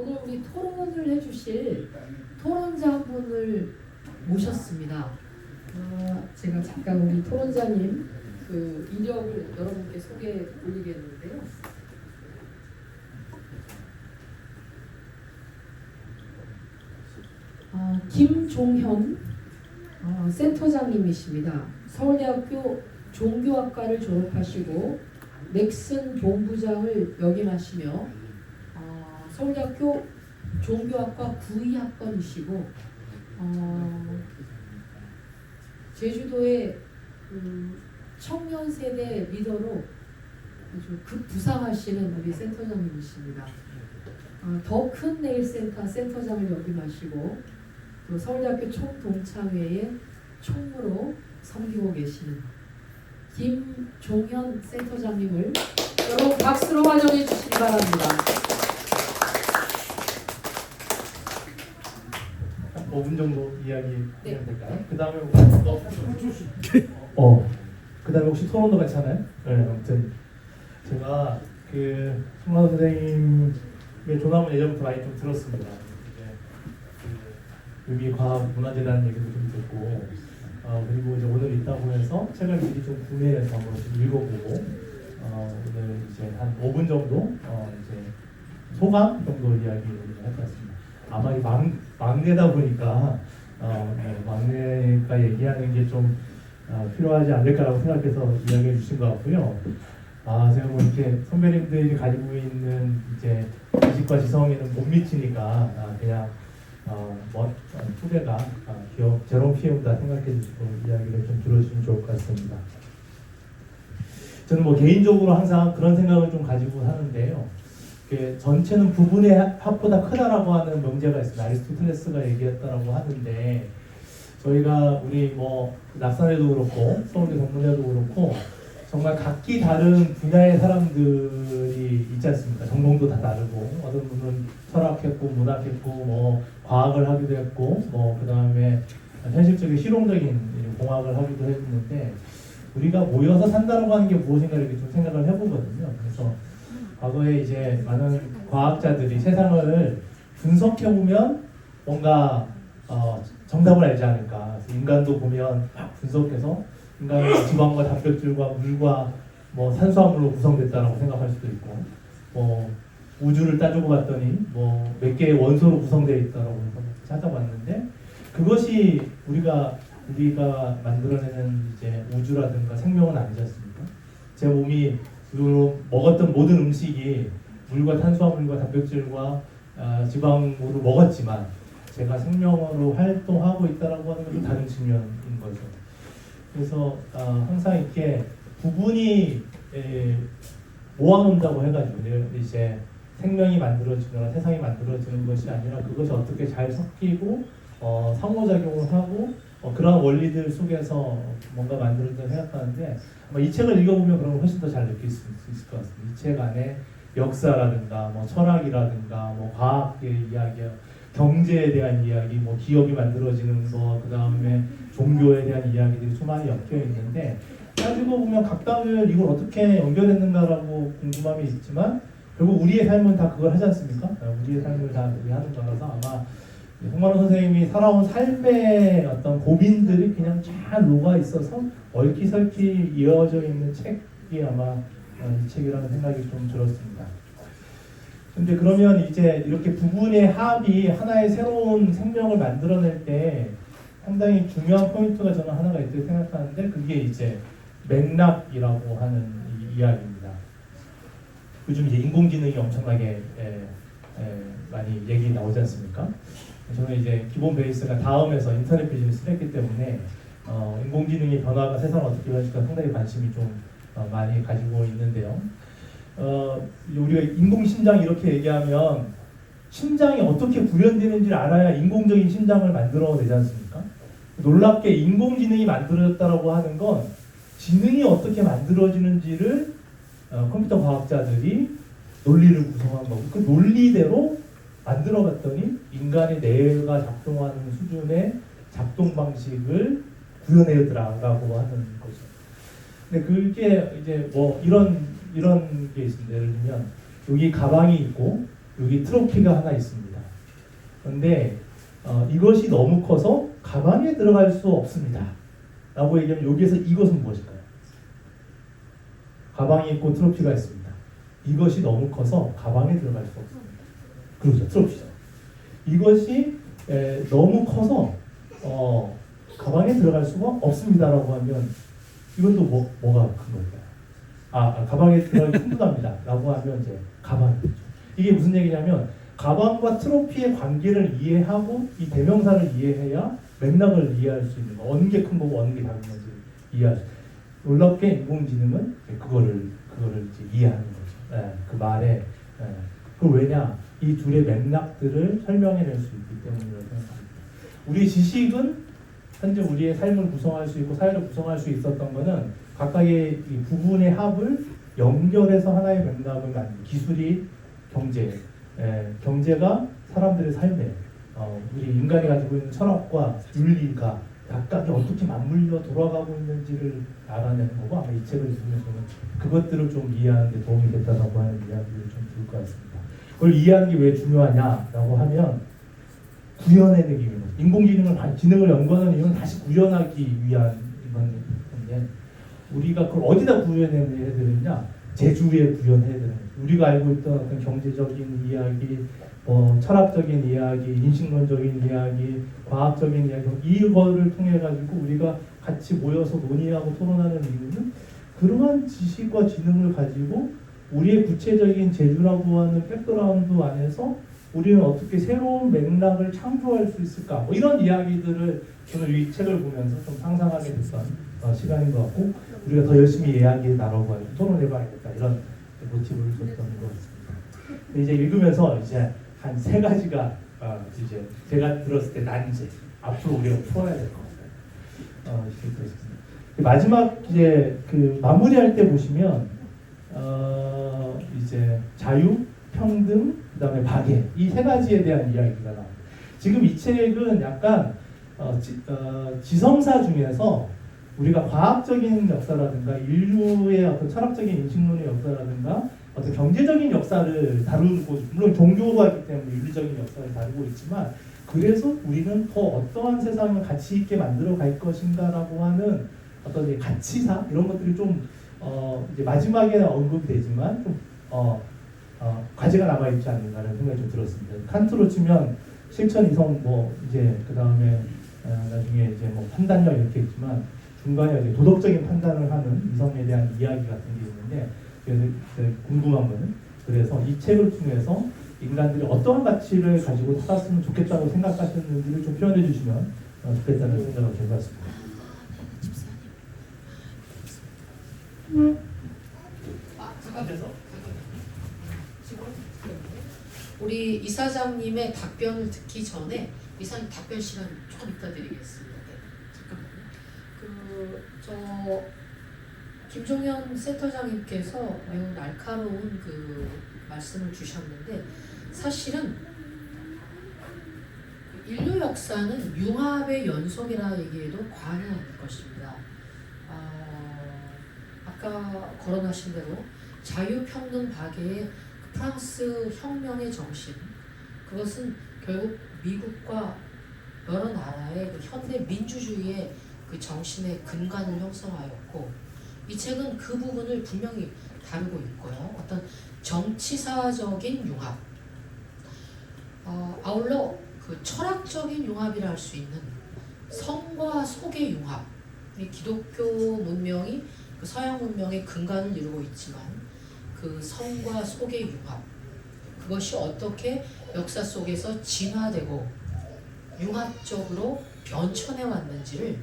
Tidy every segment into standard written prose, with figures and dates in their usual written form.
오늘 우리 토론을 해주실 토론자분을 모셨습니다. 제가 잠깐 우리 토론자님 그 이력을 여러분께 소개해 드리겠는데요. 김종현 센터장님이십니다. 서울대학교 종교학과를 졸업하시고 넥슨 본부장을 역임하시며 서울대학교 종교학과 9위학번이시고 제주도의 청년 세대 리더로 아주 급부상하시는 우리 센터장님이십니다. 더 큰 네일 센터장을 역임하시고 또 서울대학교 총동창회의 총무로 섬기고 계시는 김종현 센터장님을 여러분 박수로 환영해 주시기 바랍니다. 5분 정도 이야기 네. 하면 될까요? 그 다음에 그다음에 혹시 토론도 같이 하나요? 네, 아무튼 제가 그 송만 선생님의 조남은 예전부터 많이 좀 들었습니다. 이제 그 의미과학문화재단 얘기도 좀 듣고 그리고 이제 오늘 있다고 해서 책을 미리 좀 구매해서 한번 좀 읽어보고 오늘 이제 한 5분 정도 이제 소감 정도 이야기를 할 것 같습니다. 아마 이 막내다 보니까 막내가 얘기하는 게 좀 필요하지 않을까라고 생각해서 이야기해 주신 것 같고요. 제가 뭐 이렇게 선배님들이 가지고 있는 이제 지식과 지성에는 못 미치니까 그냥 후배가 기억 제롬 피움다 생각해 주시고 이야기를 좀 들어주시면 좋을 것 같습니다. 저는 뭐 개인적으로 항상 그런 생각을 좀 가지고 하는데요. 전체는 부분의 합보다 크다라고 하는 명제가 있습니다. 아리스토텔레스가 얘기했다라고 하는데 저희가 우리 뭐 낙산에도 그렇고 서울대 동문회도 그렇고 정말 각기 다른 분야의 사람들이 있지 않습니까? 전공도 다 다르고 어떤 분은 철학했고 문학했고 뭐 과학을 하기도 했고 뭐 그 다음에 현실적인 실용적인 공학을 하기도 했는데 우리가 모여서 산다라고 하는 게 무엇인가 이렇게 좀 생각을 해보거든요. 그래서 과거에 이제 많은 과학자들이 세상을 분석해보면 뭔가 정답을 알지 않을까. 그래서 인간도 보면 막 분석해서 인간은 지방과 단백질과 물과 뭐 산소화물로 구성됐다라고 생각할 수도 있고, 뭐 우주를 따지고 봤더니 뭐 몇 개의 원소로 구성되어 있다라고 해서 찾아봤는데 그것이 우리가 만들어내는 이제 우주라든가 생명은 아니지 않습니까? 제 몸이 먹었던 모든 음식이 물과 탄수화물과 단백질과 지방으로 먹었지만 제가 생명으로 활동하고 있다라고 하는 것은 다른 측면인 거죠. 그래서 항상 이렇게 부분이 모아놓는다고 해가지고 이제 생명이 만들어지거나 세상이 만들어지는 것이 아니라 그것이 어떻게 잘 섞이고 상호작용을 하고 그런 원리들 속에서 뭔가 만들어진다고 생각하는데 아마 이 책을 읽어보면 그런 걸 훨씬 더 잘 느낄 수 있을 것 같습니다. 이 책 안에 역사라든가 뭐 철학이라든가 뭐 과학의 이야기, 경제에 대한 이야기, 뭐 기업이 만들어지는 거, 그 다음에 종교에 대한 이야기들이 수많이 엮여 있는데 따지고 보면 각각을 이걸 어떻게 연결했는가라고 궁금함이 있지만 결국 우리의 삶은 다 그걸 하지 않습니까? 우리의 삶을 다 우리 하는 거라서 아마 홍만호 선생님이 살아온 삶의 어떤 고민들이 그냥 잘 녹아 있어서 얽히설키 이어져 있는 책이 아마 이 책이라는 생각이 좀 들었습니다. 근데 그러면 이제 이렇게 부분의 합이 하나의 새로운 생명을 만들어낼 때 상당히 중요한 포인트가 저는 하나가 있다고 생각하는데 그게 이제 맥락이라고 하는 이야기입니다. 요즘 이제 인공지능이 엄청나게 많이 얘기 나오지 않습니까? 저는 이제 기본 베이스가 다음에서 인터넷 비즈니스를 했기 때문에 인공지능의 변화가 세상을 어떻게 변할까 상당히 관심이 좀 많이 가지고 있는데요. 우리가 인공심장 이렇게 얘기하면 심장이 어떻게 구현되는지를 알아야 인공적인 심장을 만들어내지 않습니까? 놀랍게 인공지능이 만들어졌다고 하는 건 지능이 어떻게 만들어지는지를 컴퓨터 과학자들이 논리를 구성한 거고 그 논리대로 만들어봤더니 인간의 뇌가 작동하는 수준의 작동 방식을 구현해더라라고 하는 거죠. 근데 그게 이제 뭐 이런 게 있습니다. 예를 들면 여기 가방이 있고 여기 트로피가 하나 있습니다. 그런데 이것이 너무 커서 가방에 들어갈 수 없습니다. 라고 얘기하면 여기에서 이것은 무엇일까요? 가방이 있고 트로피가 있습니다. 이것이 너무 커서 가방에 들어갈 수 없습니다. 그렇죠. 트로피죠. 이것이 너무 커서 가방에 들어갈 수가 없습니다라고 하면 이건 또 뭐가 큰 걸까요? 가방에 들어가기 힘들답니다. 라고 하면 이제 가방이죠. 이게 무슨 얘기냐면 가방과 트로피의 관계를 이해하고 이 대명사를 이해해야 맥락을 이해할 수 있는 거. 어느 게 큰 거고 어느 게 작은 건지 이해할 수. 놀랍게 인공지능은 그거를 이제 이해하는 거죠. 그 말에 그 왜냐 이 둘의 맥락들을 설명해낼 수 있기 때문이라고 생각합니다. 우리 지식은 현재 우리의 삶을 구성할 수 있고 사회를 구성할 수 있었던 것은 각각의 이 부분의 합을 연결해서 하나의 맥락을 만든 기술이 경제, 경제가 사람들의 삶에 우리 인간이 가지고 있는 철학과 윤리가 각각이 어떻게 맞물려 돌아가고 있는지를 알아내는 거고 아마 이 책을 읽으면서는 그것들을 좀 이해하는 데 도움이 됐다고 하는 이야기를 좀 들을 것 같습니다. 그걸 이해하는 게 왜 중요하냐라고 하면 구현해내기 위해서 지능을 연구하는 이유는 다시 구현하기 위한 건데 우리가 그걸 어디다 구현해야 되느냐 제주에 구현해야 되는 거예요. 우리가 알고 있던 어떤 경제적인 이야기, 철학적인 이야기, 인식론적인 이야기, 과학적인 이야기 이거를 통해 가지고 우리가 같이 모여서 논의하고 토론하는 이유는 그러한 지식과 지능을 가지고 우리의 구체적인 제주라고 하는 백그라운드 안에서 우리는 어떻게 새로운 맥락을 창조할 수 있을까? 뭐 이런 이야기들을 저는 이 책을 보면서 좀 상상하게 됐던 시간인 것 같고 우리가 더 열심히 이야기 나눠봐야 토론해봐야겠다 이런 모티브를 줬던 것 같습니다. 이제 읽으면서 이제 한 3가지가 이제 제가 들었을 때 난제 앞으로 우리가 풀어야 될 것 같아요. 마지막 이제 그 마무리할 때 보시면 이제 자유, 평등, 그다음에 박애 이 3가지에 대한 이야기가 나옵니다. 지금 이 책은 약간 지성사 중에서 우리가 과학적인 역사라든가 인류의 어떤 철학적인 인식론의 역사라든가 어떤 경제적인 역사를 다루고 물론 종교가 있기 때문에 윤리적인 역사를 다루고 있지만 그래서 우리는 더 어떠한 세상을 가치 있게 만들어 갈 것인가라고 하는 어떤 가치사 이런 것들이 좀 이제 마지막에 언급이 되지만 좀 과제가 남아 있지 않는가라는 생각이 좀 들었습니다. 칸트로 치면 실천 이성 뭐 이제 그 다음에 나중에 이제 뭐 판단력 이렇게 있지만 중간에 이제 도덕적인 판단을 하는 이성에 대한 이야기 같은 게 있는데 그래서 궁금한 거는 그래서 이 책을 통해서 인간들이 어떠한 가치를 가지고 살았으면 좋겠다고 생각하셨는지를 좀 표현해 주시면 좋겠다는 생각을 해봤습니다. 우리 이사장님의 답변을 듣기 전에 이사님 답변 시간 조금 이따 드리겠습니다. 잠깐만요. 김종현 센터장님께서 매우 날카로운 그 말씀을 주셨는데 사실은 인류 역사는 융합의 연속이라 얘기해도 과언이 아닐 것입니다. 아까 거론하신 대로 자유평등 박애의 프랑스 혁명의 정신 그것은 결국 미국과 여러 나라의 그 현대 민주주의의 그 정신의 근간을 형성하였고 이 책은 그 부분을 분명히 다루고 있고요. 어떤 정치사적인 융합 아울러 그 철학적인 융합이라 할 수 있는 성과 속의 융합 이 기독교 문명이 그 서양 문명의 근간을 이루고 있지만 그 성과 속의 융합 그것이 어떻게 역사 속에서 진화되고 융합적으로 변천해 왔는지를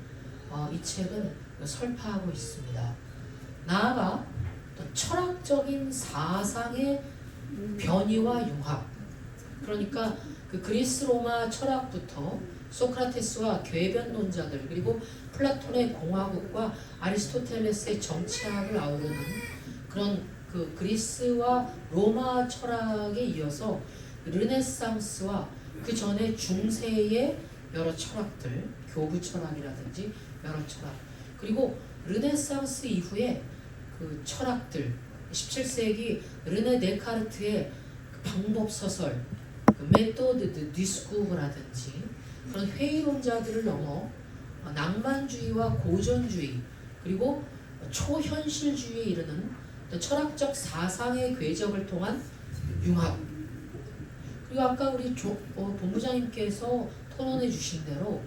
이 책은 설파하고 있습니다. 나아가 철학적인 사상의 변이와 융합 그러니까 그 그리스 로마 철학부터 소크라테스와 궤변론자들 그리고 플라톤의 공화국과 아리스토텔레스의 정치학을 아우르는 그런 그 그리스와 로마 철학에 이어서 르네상스와 그 전에 중세의 여러 철학들 교부 철학이라든지 여러 철학 그리고 르네상스 이후에 그 철학들 17세기 르네 데카르트의 그 방법 서설, 그 메소드 드 디스쿠브라든지 그런 회의론자들을 넘어 낭만주의와 고전주의 그리고 초현실주의에 이르는 철학적 사상의 궤적을 통한 융합. 그리고 아까 우리 본부장님께서 토론해 주신 대로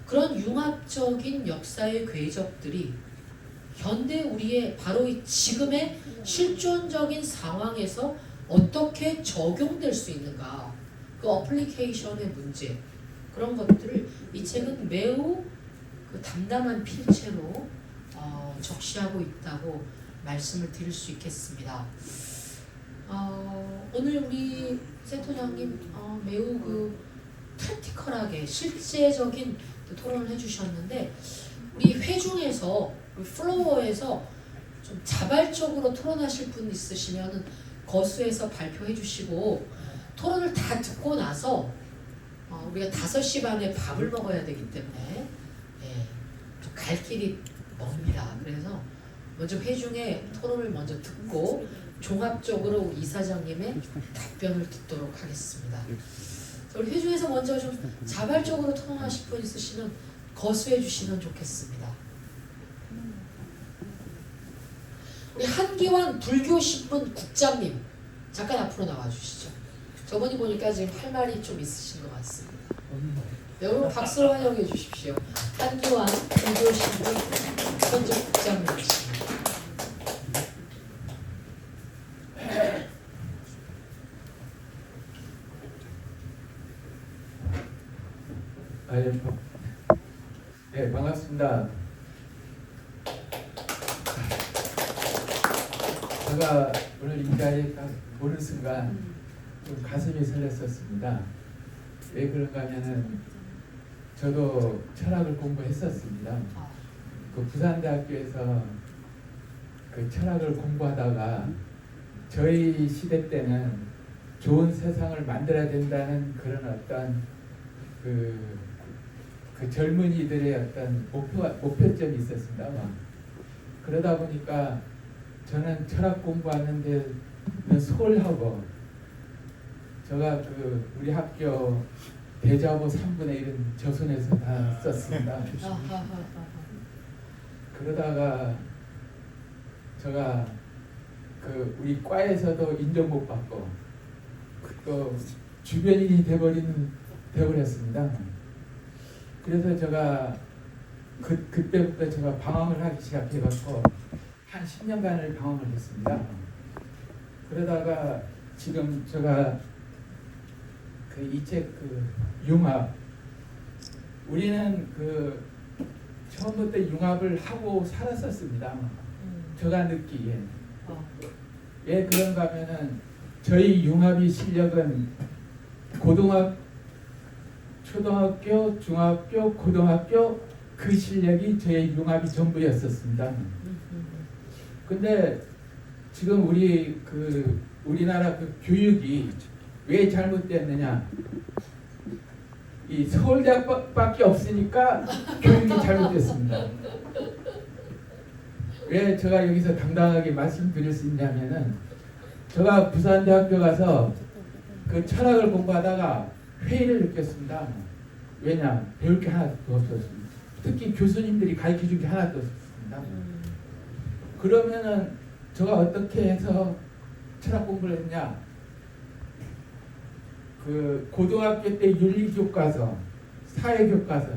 그런 융합적인 역사의 궤적들이 현대 우리의 바로 이 지금의 실존적인 상황에서 어떻게 적용될 수 있는가, 그 어플리케이션의 문제, 그런 것들을 이 책은 매우 그 담담한 필체로 적시하고 있다고 말씀을 드릴 수 있겠습니다. 오늘 우리 센터장님 매우 그 프랙티컬하게 실제적인 토론을 해주셨는데, 우리 회중에서 플로어에서 좀 자발적으로 토론하실 분 있으시면 거수해서 발표해 주시고, 토론을 다 듣고 나서 우리가 5시 반에 밥을 먹어야 되기 때문에 좀 갈 길이 멉니다. 그래서 먼저 회중에 토론을 먼저 듣고 종합적으로 우리 이사장님의 답변을 듣도록 하겠습니다. 우리 회중에서 먼저 좀 자발적으로 토론하실 분 있으시면 거수해 주시면 좋겠습니다. 우리 한기환 불교신문 국장님 잠깐 앞으로 나와 주시죠. 저번에 보니까 지금 할 말이 좀 있으신 것 같습니다. 여러분 박수로 환영해 주십시오. 한기환 불교신문 현재 국장님이십니다. 네, 반갑습니다. 제가 오늘 이 자리에 오는 순간 좀 가슴이 설렜었습니다. 왜 그런가 하면은 저도 철학을 공부했었습니다. 그 부산대학교에서 그 철학을 공부하다가 저희 시대 때는 좋은 세상을 만들어야 된다는 그런 어떤 그 젊은이들의 어떤 목표점이 있었습니다. 그러다 보니까 저는 철학 공부하는데 소홀하고, 제가 그 우리 학교 대자보 3분의 1은 저손에서 다 썼습니다. 그러다가 제가 그 우리 과에서도 인정 못 받고 또 주변인이 되어버렸습니다. 그래서 제가 그때부터 제가 방황을 하기 시작해갖고 한 10년간을 방황을 했습니다. 그러다가 지금 제가 그 이 책 그 융합, 우리는 그 처음부터 융합을 하고 살았었습니다. 제가 느끼기에. 왜 그런가 하면은 저희 융합이 실력은 초등학교, 중학교, 고등학교 그 실력이 저희 융합이 전부였었습니다. 근데 지금 우리나라 그 교육이 왜 잘못됐느냐? 이 서울대학밖에 없으니까 교육이 잘못됐습니다. 왜 제가 여기서 당당하게 말씀드릴 수 있냐면은, 제가 부산대학교 가서 그 철학을 공부하다가 회의를 느꼈습니다. 왜냐? 배울 게 하나도 없었습니다. 특히 교수님들이 가르쳐 준 게 하나도 없었습니다. 그러면은 제가 어떻게 해서 철학 공부를 했냐? 그 고등학교 때 윤리교과서, 사회교과서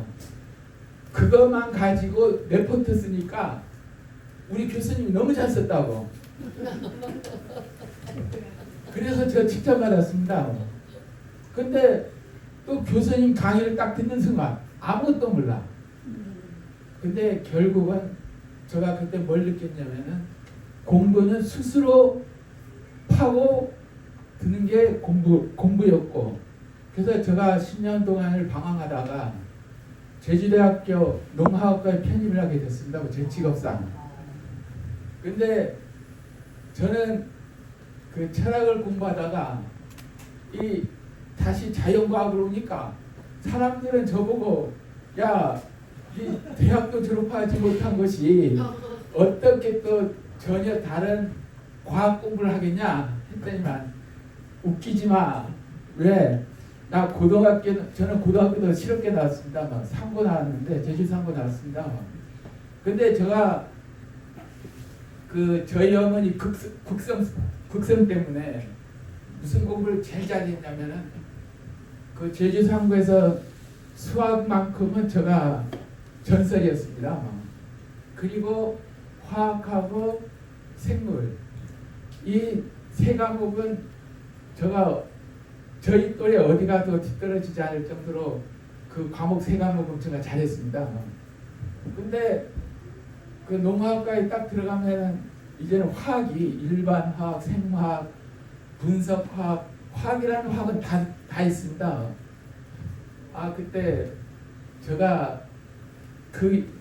그것만 가지고 레포트 쓰니까 우리 교수님이 너무 잘 썼다고. 그래서 제가 칭찬받았습니다. 근데 또 교수님 강의를 딱 듣는 순간 아무것도 몰라. 근데 결국은 제가 그때 뭘 느꼈냐면은, 공부는 스스로 파고 드는 게 공부였고, 그래서 제가 10년 동안을 방황하다가 제주대학교 농학과에 편입을 하게 됐습니다. 제 직업상. 근데 저는 그 철학을 공부하다가 다시 자연과학을 오니까 사람들은 저보고, 야, 이 대학도 졸업하지 못한 것이 어떻게 또 전혀 다른 과학 공부를 하겠냐 했더니만, 웃기지 마. 왜? 저는 고등학교도 실업계 나왔습니다. 막 상고 나왔는데 제주 상고 나왔습니다. 근데 제가 저희 어머니 극성 때문에 무슨 공부를 제일 잘했냐면은 그 제주 상고에서 수학만큼은 제가 전설이었습니다. 그리고 화학하고 생물 이 세 과목은 제가 저희 또래 어디 가도 뒤떨어지지 않을 정도로 그 과목 세 과목은 제가 잘했습니다. 근데 그 농화학과에 딱 들어가면 이제는 화학이 일반 화학, 생화학, 분석화학, 화학이라는 화학은 다 있습니다. 그때 제가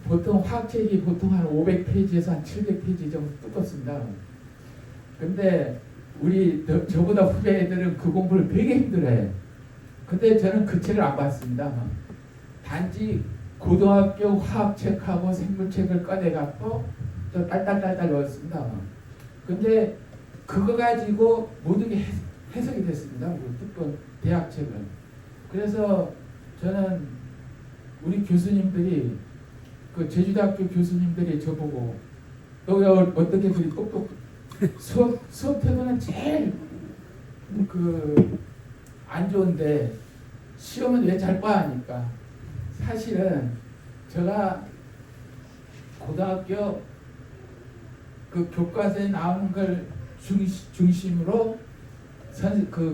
보통 화학책이 보통 한 500페이지에서 한 700페이지 정도 두껍습니다. 근데 저보다 후배 애들은 그 공부를 되게 힘들어해. 근데 저는 그 책을 안 봤습니다. 단지 고등학교 화학책하고 생물책을 꺼내갖고 저 딸딸딸딸 넣었습니다. 근데 그거 가지고 모든 게 해석이 됐습니다. 두꺼운 대학책은. 그래서 저는 우리 교수님들이 제주대학교 교수님들이 저보고 너 어떻게 그리 똑똑 수업 태도는 제일 안 좋은데 시험은 왜 잘 봐 하니까 사실은 제가 고등학교 교과서에 나오는 걸 중심으로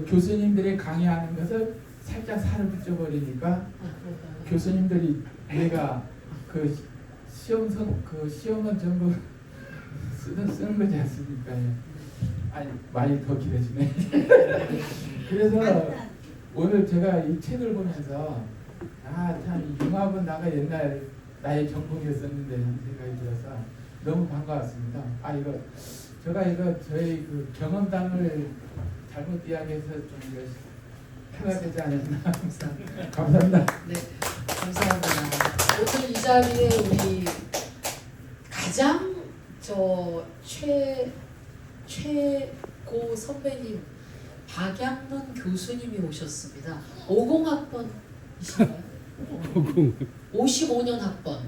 교수님들이 강의하는 것을 살짝 살을 붙여버리니까 교수님들이 내가 시험은 전부 쓰는 거지 않습니까? 아니 많이 더 길어지네. 그래서 오늘 제가 이 책을 보면서 참 융합은 나가 옛날 나의 전공이었었는데 하는 생각이 들어서 너무 반가웠습니다. 제가 저희 경험담을 잘못 이야기해서 좀 해야 되지 않았나. 감사합니다. 네, 감사합니다. 오늘 이 자리에 우리 가장 최고 선배님 박양문 교수님이 오셨습니다. 50학번이신가요? 55년 학번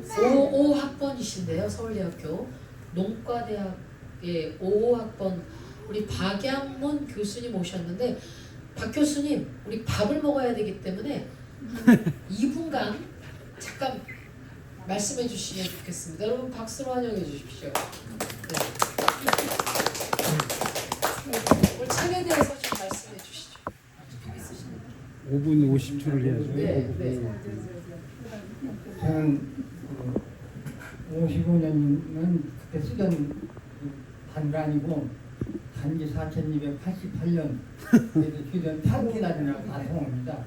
55학번이신데요. 서울대학교 농과대학의 55학번 우리 박양문 교수님 오셨는데 박 교수님 우리 밥을 먹어야 되기 때문에 2분간 잠깐 말씀해 주시면 좋겠습니다. 여러분 박수로 환영해 주십시오. 네. 오늘 책에 대해서 좀 말씀해 주시죠. 5분 50초를 해야죠. 네, 네. 저는 55년은 그때 쓰던 단간이고 단지 4288년 그래서 주된 타국이라는 가성입니다.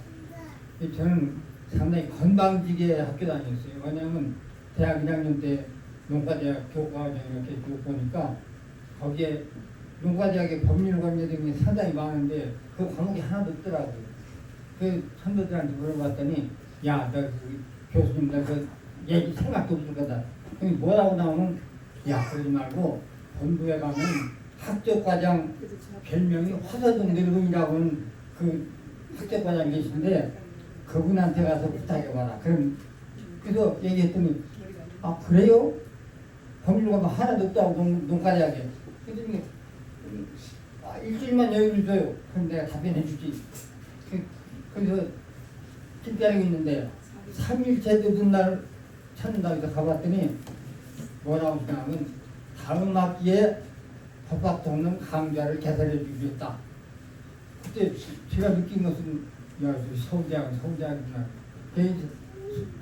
저는 상당히 건방지게 학교 다녔어요. 왜냐하면 대학 1학년 때 농과대학 교과과정 이렇게 쭉 보니까 거기에 농과대학의 법률관계 등이 상당히 많은데 그 과목이 하나도 없더라고요. 그 선배들한테 물어봤더니 야, 너 교수님 나 그 얘기 생각도 없을 거다. 그럼 뭐라고 나오면 야, 그러지 말고 본부에 가면 학교과장 별명이 화서동 늙은이라고 하는 그 학교과장 계신데 그분한테 가서 부탁해봐라. 그래서 얘기했더니 그래요? 법률가가 하나도 없다고 농가대학에. 그랬더니 일주일만 여유를 줘요. 그럼 내가 답변해 주지. 그래서 기다리고 있는데 3일째 늦은 날 찾는다고 해서 가봤더니 뭐라고 생각하면 다음 학기에 법학도 없는 강좌를 개설해 주겠다. 그때 제가 느낀 것은 서울대학이구나.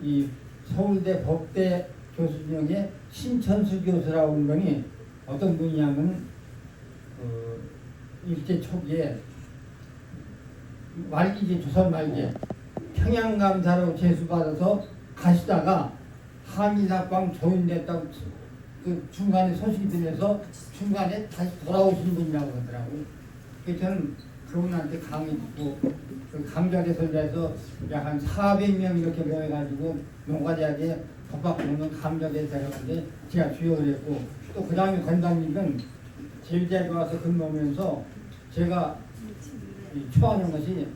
이 서울대 법대 교수 중에 신천수 교수라고 하는 분이 어떤 분이냐면 일제 초기에 말기제 조선 말기에 평양감사로 제수받아서 가시다가 한일합방 조인됐다고 그 중간에 소식이 들려서 중간에 다시 돌아오신 분이라고 하더라고요. 그래서 저는 그분한테 강의 듣고 그 강좌 개설자에서 약 한 400명 이렇게 모여가지고 농가대학에 법학부는 강좌 개설하는데 제가 주역을 했고 또 그 다음에 관장님은 제주대학에 와서 근무하면서 제가 처하는 것이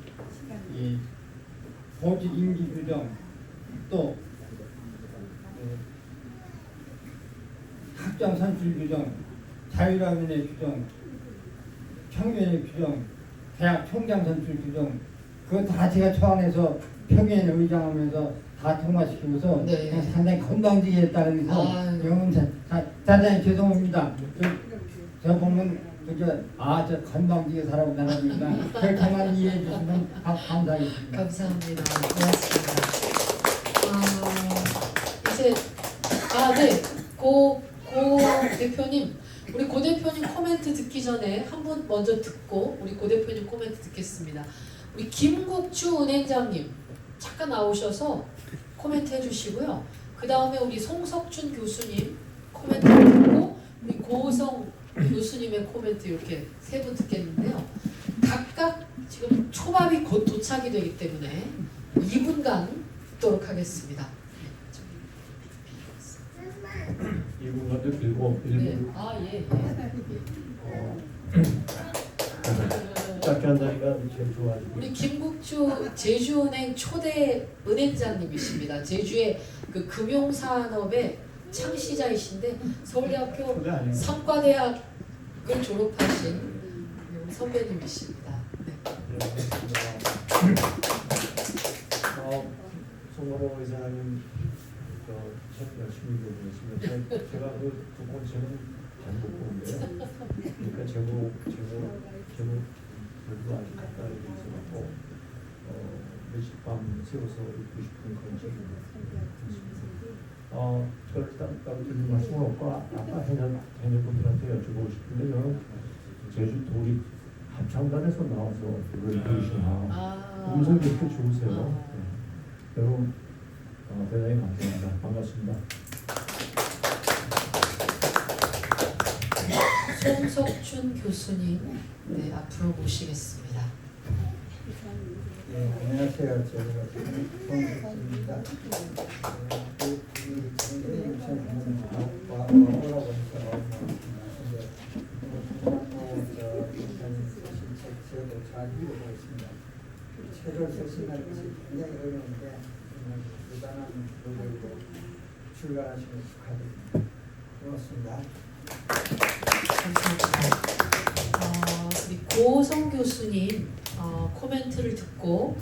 이 보직 임기 규정 또 학장 선출 규정, 자유라면의 규정, 청년의 규정, 대학 총장 선출 규정 그거 다 제가 처안에서 평의회 의장하면서 다 통과시키면서 네. 상당히 건방지게 했다는 그래서 아유. 영은 대단히 죄송합니다. 저 보면 저 건방지게 살아온 사람입니다. 그렇게만 이해해 주시면 감사하겠습니다. 감사합니다. 고맙습니다. 이제 네. 고 대표님, 우리 고 대표님 코멘트 듣기 전에 한 분 먼저 듣고 우리 고 대표님 코멘트 듣겠습니다. 우리 김국주 은행장님 잠깐 나오셔서 코멘트 해주시고요. 그 다음에 우리 송석준 교수님 코멘트 듣고 우리 고성 교수님의 코멘트 이렇게 세 분 듣겠는데요. 각각 지금 초밥이 곧 도착이 되기 때문에 2분간 듣도록 하겠습니다. 2분간도 길고 1분 네. 예. 짧게 한다니까 제일 좋아지고. 우리 김국주 제주은행 초대 은행장님이십니다. 제주의 그 금융산업의 창시자이신데 서울대학교 초대 아니에요. 상과대학을 졸업하신 우리 선배님이십니다. 네. 송원호 이사님 책 열심히 보고 있습니다. 제가 그 두 번째는 잘 못 보는데요. 그러니까 제목 별로 아직 가까이 있어갖고 매일 밤 새워서 읽고 싶은 그런 책입니다. 저를 따로 드릴 말씀은 없고 아까 해녀분들한테 여쭤보고 싶은데 저는 제주 도립 합창단에서 나와서 노래를 부르시나 음성이 이렇게 좋으세요. 네. 여러분 대단히 감사합니다. 반갑습니다. 송석준 교수님 앞으로 모시겠습니다. 네, 안녕하세요. 제가 송석준입니다. 저도 잘 읽어보고 있습니다. 책을 쓰시는 것이 굉장히 어려운데 정말 대단한 노력으로 출간하시는 축하드립니다. 고맙습니다. 감사합니다. 우리 고성 교수님 코멘트를 듣고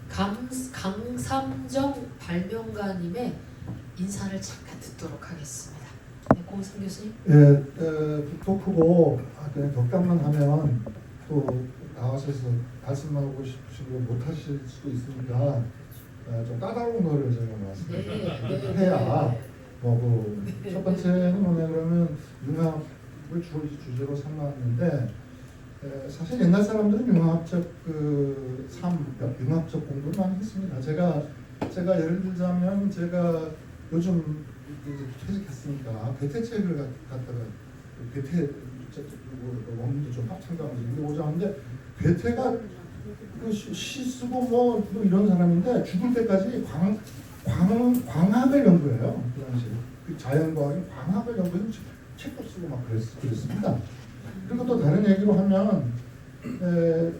강삼정 발명가님의 인사를 잠깐 듣도록 하겠습니다. 네, 고성 교수님. 예, 또 크고 그냥 덕담만 하면 또 나와셔서 말씀하고 싶으신 거 못 하실 수도 있으니까 좀 까다로운 거를 제가 말씀을 해야 뭐 그 첫 번째는 뭐냐 그러면 융합을 주제로 삼았는데 사실 옛날 사람들은 융합적 융합적 공부를 많이 했습니다. 제가 예를 들자면 제가 요즘 퇴직했으니까 괴테책을 갖다가 괴테 원문도 좀 합창가면서 읽어보자 하는데 괴테가 시 쓰고 뭐 이런 사람인데 죽을 때까지 광학을 연구해요. 그 당시 그 자연과학의 광학을 연구해서 책도 쓰고 막 그랬습니다. 그리고 또 다른 얘기로 하면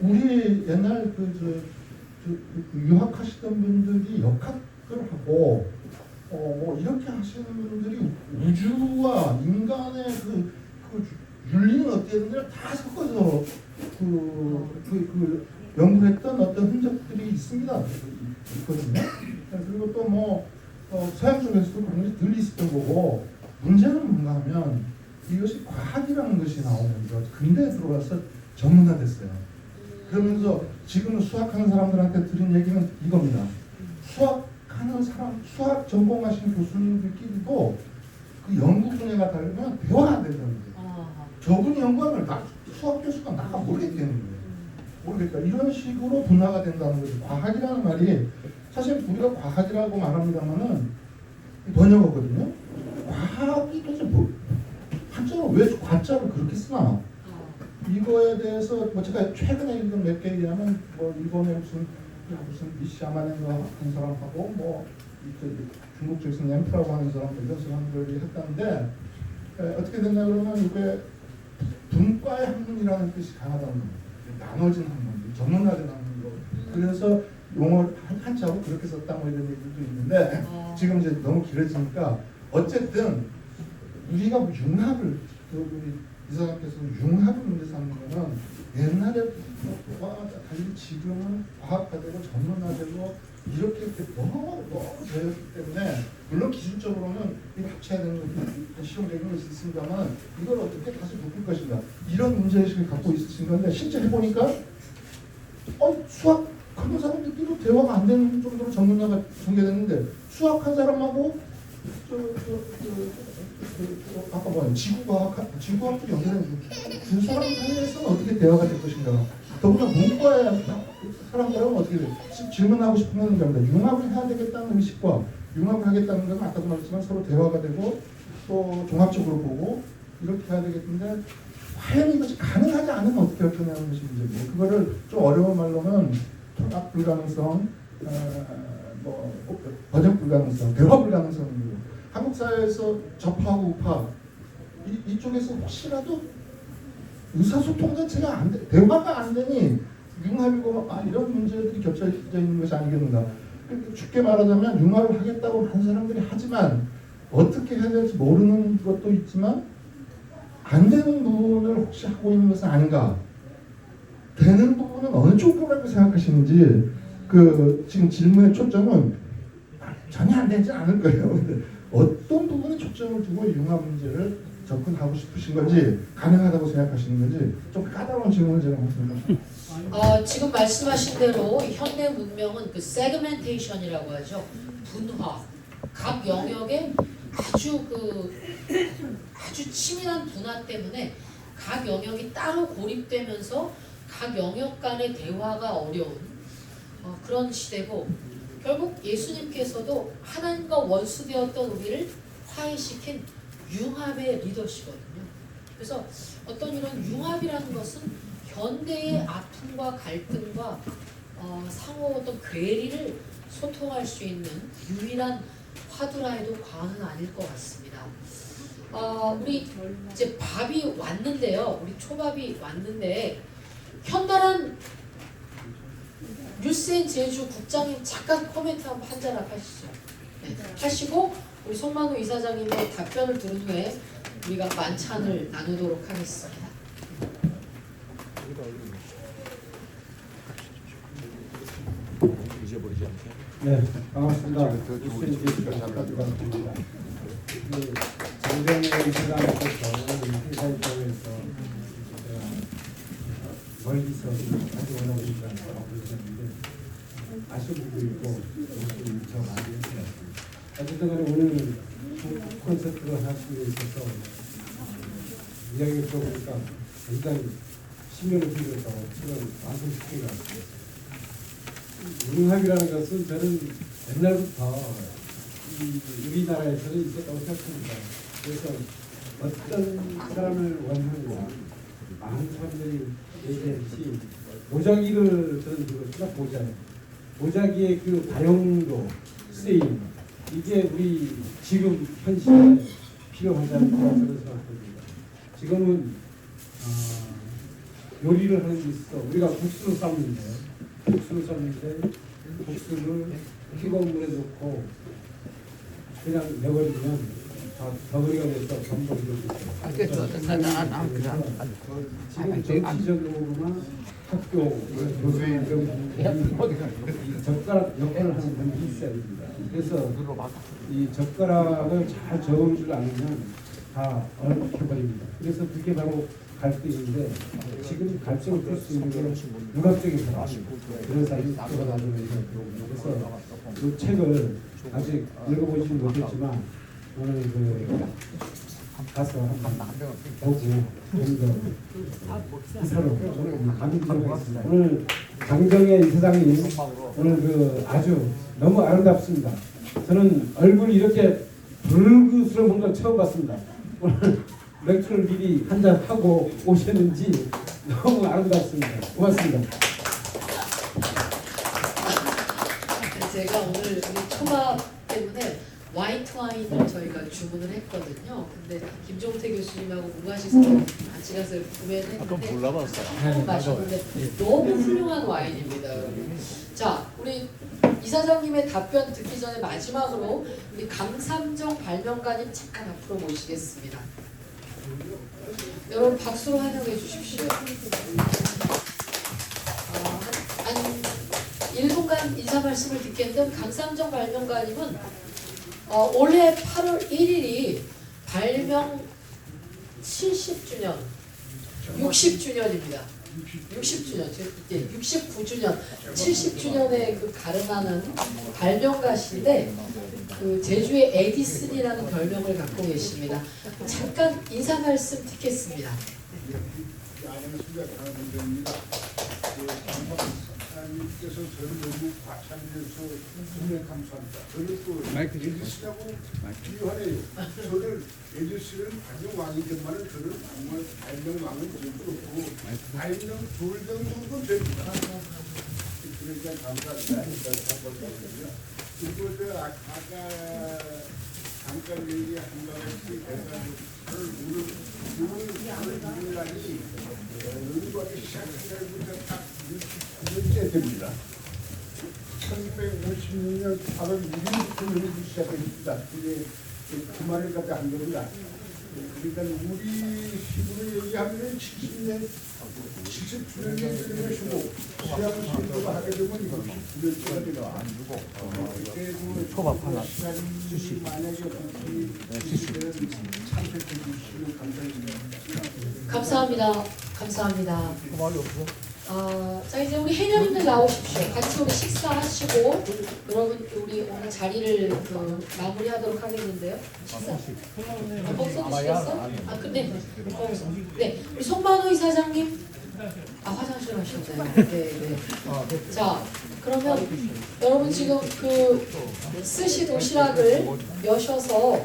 우리 옛날 유학하시던 분들이 역학을 하고 뭐 이렇게 하시는 분들이 우주와 인간의 그 윤리는 어떻게 되는지를 다 섞어서 연구했던 어떤 흔적들이 있거든요. 그리고 또 뭐 서양 쪽에서도 그런 것이 늘 있었던 거고 문제는 뭔가 하면 이것이 과학이라는 것이 나오면서 근대에 들어와서 전문화됐어요. 그러면서 지금 수학하는 사람들한테 들은 얘기는 이겁니다. 수학 전공하신 교수님들끼리도 그 연구 분야가 다르면 대화가 안 된다는 거예요. 저분이 연구하면 수학 교수가 나가 모르겠다는 거예요. 모르겠다. 이런 식으로 분화가 된다는 거죠. 과학이라는 말이 사실 우리가 과학이라고 말합니다만은 번역어거든요. 과학이 도대체 한자로 왜 과자를 그렇게 쓰나? 이거에 대해서 뭐 제가 최근에 읽은 몇 개 얘기하면 뭐 일본의 무슨 미시아마넨가 한 사람하고 뭐 중국 쪽에서 램프라고 하는 사람들 이런 사람들이 했다는데 어떻게 됐냐 그러면 이게 분과의 학문이라는 뜻이 강하다는 거예요. 나눠진 학문, 전문화되는 거. 그래서 용어를 한자로 그렇게 썼다 뭐 이런 얘기도 있는데 지금 이제 너무 길어지니까 어쨌든 우리가 융합을 우리 이사장께서 융합을 문제 삼는 거는 옛날에와 달리 지금은 과학화되고 전문화되고 이렇게 너무 되었기 때문에 물론 기술적으로는 이 합쳐야 되는 실용적인 것이 있습니다만 이걸 어떻게 다시 묶을 것인가 이런 문제의식을 갖고 있으신 건데 실제 해보니까 수학 하는 사람들끼리 대화가 안 되는 정도로 전문화가 전개됐는데 수학한 사람하고 아까 뭐야 지구과학도 연결된 두 사람 사이에서는 어떻게 대화가 될 것인가 더구나 문과의 사람들하고 어떻게 질문하고 싶으면 됩니다. 융합을 해야 되겠다는 의식과 융합을 하겠다는 것은 아까도 말했지만 서로 대화가 되고 또 종합적으로 보고 이렇게 해야 되겠는데 과연 이것이 가능하지 않으면 어떻게 할 거냐는 것이 문제고 그거를 좀 어려운 말로는 통합 불가능성, 번역 불가능성, 대화 불가능성이고 한국 사회에서 접하고 우파 이쪽에서 혹시라도 의사소통 자체가 안 돼, 대화가 안 되니 융합이고 이런 문제들이 겹쳐 있는 것이 아니겠는가. 쉽게 말하자면 융합을 하겠다고 하는 사람들이 하지만 어떻게 해야 될지 모르는 것도 있지만 안 되는 부분을 혹시 하고 있는 것은 아닌가. 되는 부분은 어느 쪽으로라고 생각하시는지 지금 질문의 초점은 전혀 안 되지 않을 거예요. 근데 어떤 부분에 초점을 두고 융합 문제를 접근하고 싶으신 건지 가능하다고 생각하시는 건지 좀 까다로운 질문을 제가 했습니다. 지금 말씀하신 대로 현대 문명은 그 세그멘테이션이라고 하죠. 분화, 각 영역에 아주 치밀한 분화 때문에 각 영역이 따로 고립되면서 각 영역 간의 대화가 어려운 그런 시대고 결국 예수님께서도 하나님과 원수되었던 우리를 화해시킨 융합의 리더시거든요. 그래서 어떤 이런 융합이라는 것은 현대의 아픔과 갈등과 상호 어떤 괴리를 소통할 수 있는 유일한 화두라 해도 과언은 아닐 것 같습니다. 우리 이제 밥이 왔는데요. 우리 초밥이 왔는데 현달한 뉴스앤 제주 국장님 잠깐 코멘트 한번 한 자락 하시죠. 네, 하시고 우리 송만우 이사장님의 답변을 들은 후에 우리가 만찬을 나누도록 하겠습니다. 네, 반갑습니다. 뉴스앤 제주 국장입니다. 장정혜 이사장께서 회사에 통해서 멀리서 자주 올라오니까 부르셨는데 아쉬운 부분도 있고 저 많이 했어요. 어쨌든 간에 오늘 콘서트를 하시기 위해 있어서 이야기를 들어보니까 굉장히 심혈을 기울여서 그걸 완성시킨 것 같습니다. 융합이라는 것은 저는 옛날부터 우리나라에서는 있었다고 생각합니다. 그래서 어떤 사람을 원하느냐 많은 사람들이 얘기했듯이 보자기를 저는 그걸 생각보잖아요. 보자기의 그 다용도 쓰임 이게 우리 지금 현 시대에 필요하다는 그런 생각합니다. 지금은 요리를 하는 데 있어 우리가 국수를 삶는데 국수를 뜨거운 물에 넣고 그냥 내버리면 덩어리가 돼서 전복이 되고 지금 정치적으로나 학교 젓가락 역할을 하는 분이 있어야 됩니다. 그래서 이 젓가락을 잘 저을 줄 알면 다 얽혀버립니다. 그래서 그게 바로 갈등인데 지금 갈등을 풀 수 있는 게 융합적인 사람 그런 사람이 들어가면서 그래서 이 책을 아직 읽어보지는 못했지만 오늘 가서 한번 보고 좀더 기사로 감이 들어가겠습니다. 오늘 장정혜 이사장님 오늘 아주 너무 아름답습니다. 저는 얼굴이 이렇게 붉으스러운 걸 처음 봤습니다. 오늘 맥주를 미리 한잔 하고 오셨는지 너무 아름답습니다. 고맙습니다. 제가 오늘 우리 초밥 때문에 화이트 와인을 저희가 주문을 했거든요. 근데 김종태 교수님하고 무가시서 같이 가서 구매를 했는데 처음 마셨는데 너무 훌륭한 와인입니다, 여러분. 자, 우리 이사장님의 답변 듣기 전에 마지막으로 우리 강삼정 발명가님 잠깐 앞으로 모시겠습니다. 여러분 박수로 환영해 주십시오. 한 1분간 인사 말씀을 듣겠는데 강삼정 발명가님은 올해 8월 1일이 발명 70주년, 60주년입니다. 60주년, 69주년, 70주년에 그 가름하는 발명가신데 그 제주의 에디슨이라는 별명을 갖고 계십니다. 잠깐 인사 말씀 듣겠습니다. 안녕하십니까, 강원장입니다. 하나님께서 저를 너무 과찬해서 정말 감사합니다. 저를 또 에디슨하고 비교하네요. 저를 에디슨은 발명왕이지만은 저를 정말 발명왕은 절대 없고 발명 돌병 정도 됩니다. 그러니까 감사합니다. 그리고 저 아까 잠깐 얘기한 것이 대단히 오늘 날이 연구하기 시작한 날부터 딱 6년째 됩니다. 1956년 8월 1일부터 연구 시작했습니다. 그게 주말에 갔다 한 겁니다. 그러니까 우리 식으로 얘기하면 70년, 70주년이 되는 것이고 시합을 신고가 하게 되면 이거 9년째가 됩니다. 그때 초밥 하나 주시 만약에 주시면 참석해 주시면 감사드립니다. 감사합니다. 감사합니다. 자 이제 우리 해녀님들 나오십시오. 같이 우리 식사하시고 여러분 우리 오늘 자리를 마무리하도록 하겠는데요. 식사. 벌써 드시겠어? 근데 네 우리 송만호 이사장님 화장실 가셨어요. 네. 자 그러면 여러분 지금 그 스시 도시락을 여셔서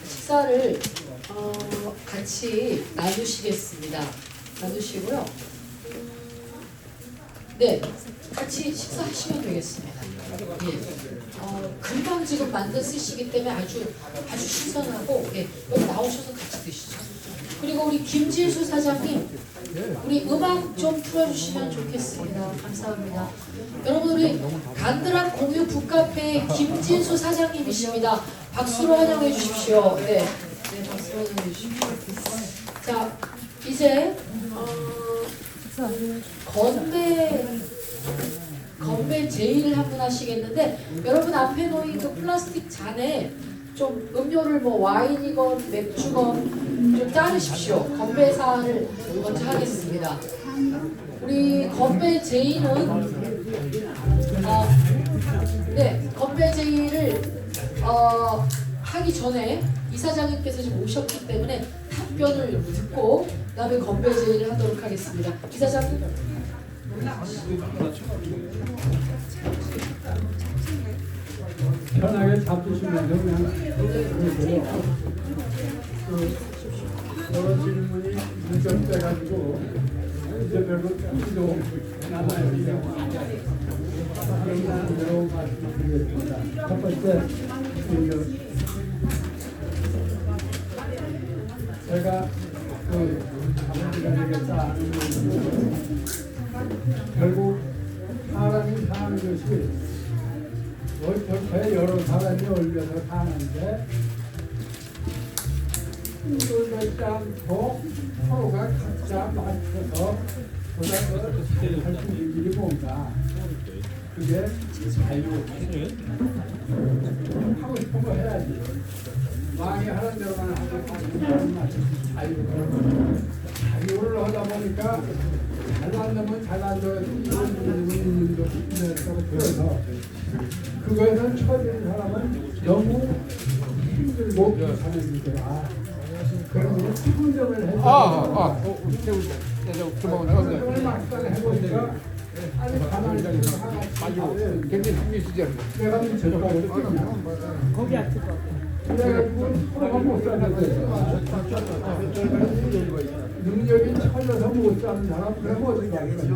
식사를 같이 나누시겠습니다. 나누시고요. 네, 같이 식사하시면 되겠습니다. 예. 금방 지금 만든 스시기 때문에 아주 신선하고 여기 나오셔서 같이 드시죠. 그리고 우리 김진수 사장님, 우리 음악 좀 틀어주시면 좋겠습니다. 감사합니다. 여러분 우리 간드락 공유 북카페의 김진수 사장님이십니다. 박수로 환영해 주십시오. 네, 박수로 환영해 주십시오. 자, 이제 건배 제의를 한번 하시겠는데 여러분 앞에 놓인 그 플라스틱 잔에 좀 음료를 뭐 와인이건 맥주건 좀 따르십시오. 건배 사안을 먼저 하겠습니다. 우리 건배 제의는 건배 제의를 하기 전에 이사장님께서 지금 오셨기 때문에 답변을 듣고 그다음에 건배 제의를 하도록 하겠습니다. 이사장님. 편하게 잡수시면 그냥 여러 질문이 누적돼가지고 이제 별로 뜻도 남아요. 그런 대로 말씀드리겠습니다. 첫 번째, 제가 아버지가 되겠다 결국 사람이 사는 것이 저 여러 사람이 올려서 사는데 힘들지 않고 서로가 각자 맞춰서 보다 더 할 수 있는 일이 뭔가 그게 자유 하고 싶은 거 해야지 왕이 하는 대로만 하고 자유를 하다 보니까 잘난 놈은 잘난 놈 이런 일도 그래서 그거에서 처해진 사람은 너무 힘들고 사는 일이라 그래서 수분점을 해서 수분점을 막상 해보니까 아니 가만히 굉장히 흥미시죠. 내가 좀 저쪽으로 거기 앉을 것 같아. 그래가지고 서로가 못 사는데 능력이 철려서 못 사는 사람 그러면 어디 가겠어요.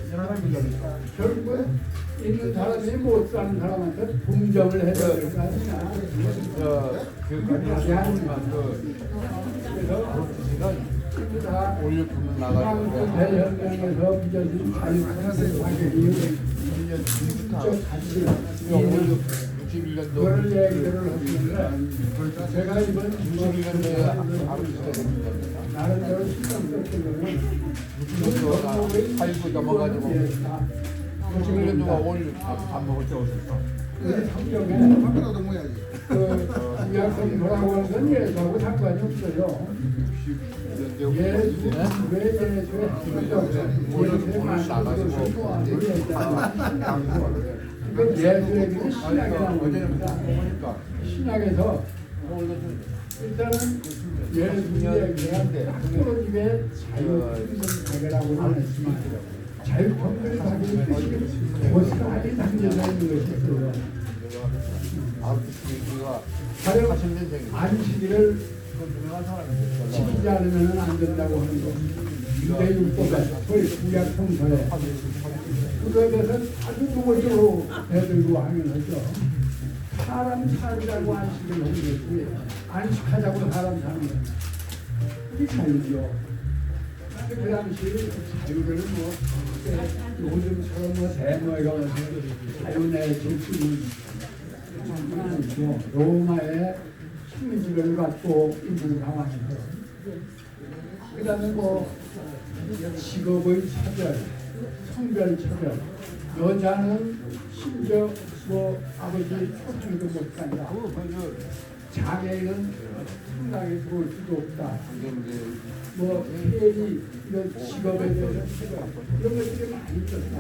결국은 있는 사람이 못 사는 사람한테 동정을 해줘야 될 거 아니냐. 그래서 다 올려주면 나가지고 대연맹에서 빚어진 자유한국당 가격이 직접 가지고 있는 61년도 그런 얘기들을 하시는데 제가 이번 61년도에 바로 시작이 됩니다. 나름대로 신경 썼던 거는 61년도가 8.9 넘어가지고 61년도가 5월 밥 먹을 때 오셨어. 그 성경에 그 약속 뭐라고 하는 건 예수하고 상관이 없어요. 예수 왜 예수의 예수의 말씀을 그러니까 예수에게는 신약이라는 겁니다. 신약에서 일단은 예수님의 하나님의 자유평등하게라고 했지만 자유평등하게 뜻이 고스란히 담겨져 있는 것이 있어요. 가령 안식일을 지키지 않으면 안 된다고 하는 거. 유대율법에 소위 구약 성서에 그거에 대해서 아주 노골적으로 대들고 하는 거죠. 사람 살자고 안식을 하는 것이 안식하자고 사람 사는 것. 이게 자유죠. 그 당시 자유를 뭐 요즘처럼 뭐 대모해가면서 자유 내에 질수는 아니죠. 로마의 식민지를 갖고 있는 상황에서 그 다음에 뭐 직업의 차별, 성별 차별, 여자는 심지어 뭐 아버지 초청도 못한다. 장애인은 상당히 들어올 수도 없다. 뭐 피해리 이런 직업에 대해서 차별 이런 것들이 많이 있었다.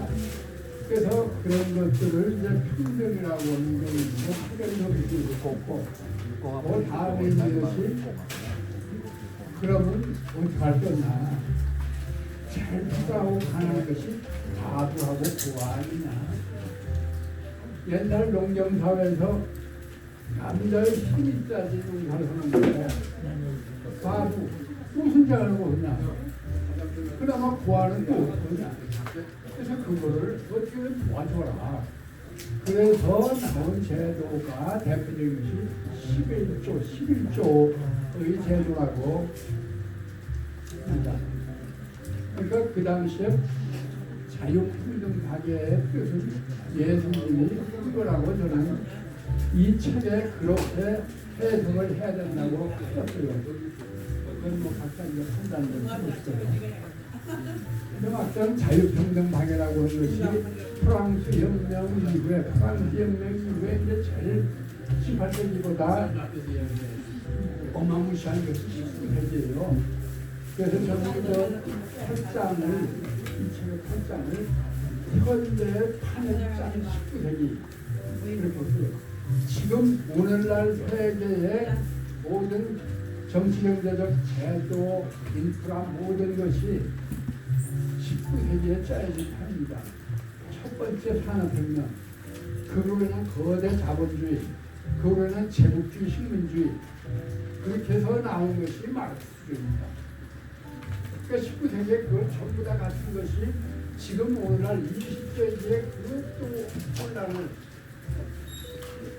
그래서 그런 것들을 이제 평등이라고 하는 게 있고 차별력이 있고 그 다음에 있는 것이 그러면 어떻게 할 거냐. 잘 풀어가고 가는 것이 과부하고 고아이냐. 옛날 농경사회에서 남자의 힘이 있어야지 농사를 하는데 과부 무슨 잘하고 그냐. 그나마 고아는 또 어떠냐. 그래서 그거를 어떻게 도와줘라. 그래서 나온 제도가 대표적인 것이 11조의 제도라고 합니다. 그러니까 그 당시에 자유평등 가계의 뜻은 예수님이 이거라고 저는 이 책에 그렇게 해석을 해야 된다고 했어요. 그건 뭐 각자 이제 판단을 하고 있어요. 근데 막상 자유평등 가계라고 하는 것이 프랑스 혁명 이후에 이제 제일 18세기보다 어마무시한 것이 19세기예요. 그래서 저는 그 8장을 이 책의 8장을 현대 판의장 19세기 이렇게 했어요. 지금 오늘날 세계의 모든 정치 경제적 제도, 인프라 모든 것이 19세기에 짜여진 판입니다. 첫 번째 산업혁명, 그로 인한 거대 자본주의, 그로 인한 제국주의, 식민주의 그렇게 해서 나온 것이 마르크스주의입니다. 그러니까 19세기에 그걸 전부 다 갖춘 것이 지금 오늘날 20세기에 그것도 혼란을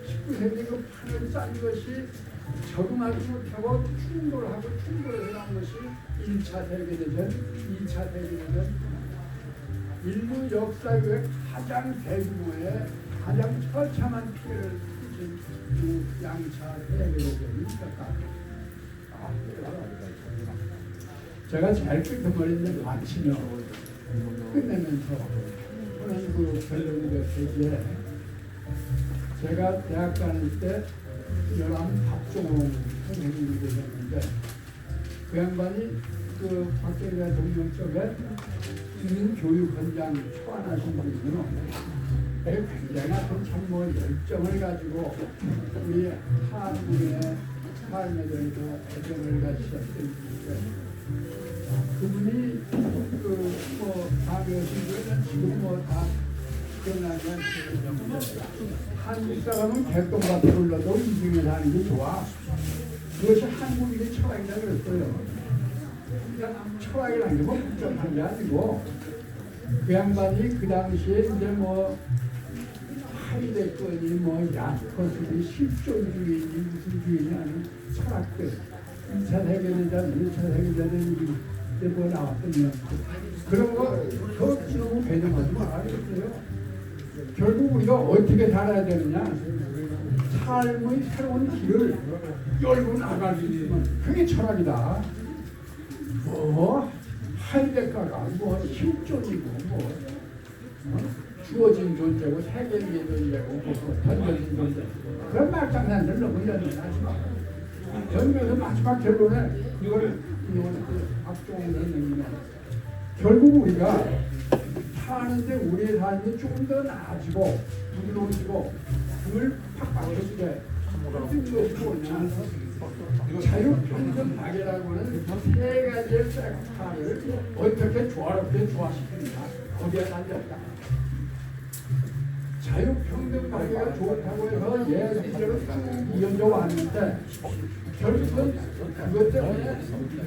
19세기 그 판을 짠 것이 적응하지 못하고 충돌해서 나온 것이 1차 세계대전, 2차 세계대전 인류 역사 이후에 가장 대규모의 가장 처참한 피해를 끼친 두 양차 세계대전이 있었다. 제가 잘 끝머리인데 마치며 끝내면서 그런 그 결론이 되기에 제가 대학 다닐 때 연암 박종홍 선생님이 계셨는데 그 양반이 그 박정희 대통령 쪽에 국민교육헌장 초안하신 분이거든요. 굉장히 아픈 참모 열정을 가지고 우리 한국의 삶에 대해서 애정을 가지셨던 분인데 그분이 그뭐 다녀오신 분은 지금 뭐 다 기억나면 한국 사람은 개똥밭에 불러도 이중에 사는 게 좋아. 그것이 한국인의 철학이라고 그랬어요. 그러니까 철학이라는 게 뭐 복잡한 게 아니고 그 양반이 그 당시에 이제 뭐 하이데건이 뭐 야스커스니 실존주의니 무슨 주의냐는 철학들 2차 세계대전, 1차 세계대전 이때 뭐 나왔거든요. 그런 거더 너무 배정하지 말아야겠어요. 결국 우리가 어떻게 살아야 되느냐, 삶의 새로운 길을 열고 나갈 수 있으면 그게 철학이다. 뭐 하이데거가 뭐 실존이고 뭐 주어진 존재고 세계적인 존재고 뭐 던져진 존재, 그런 말장난들 너무 연연하지 마. 전면에서 마지막 결론에 이거를 악종을 넣는 결국 우리가 사는데 우리의 삶이 조금 더 나아지고 부드러워지고 그걸 팍팍해지게 모든 것이 뭐냐, 자유평등 박애라고는 세 가지의 팩터를 어떻게 조화롭게 조화시킵니다. 거기에 달렸다. 자유평등 박애가 좋다고 해서 예술적으로 쭉 이어져 왔는데 결국은 그것 때문에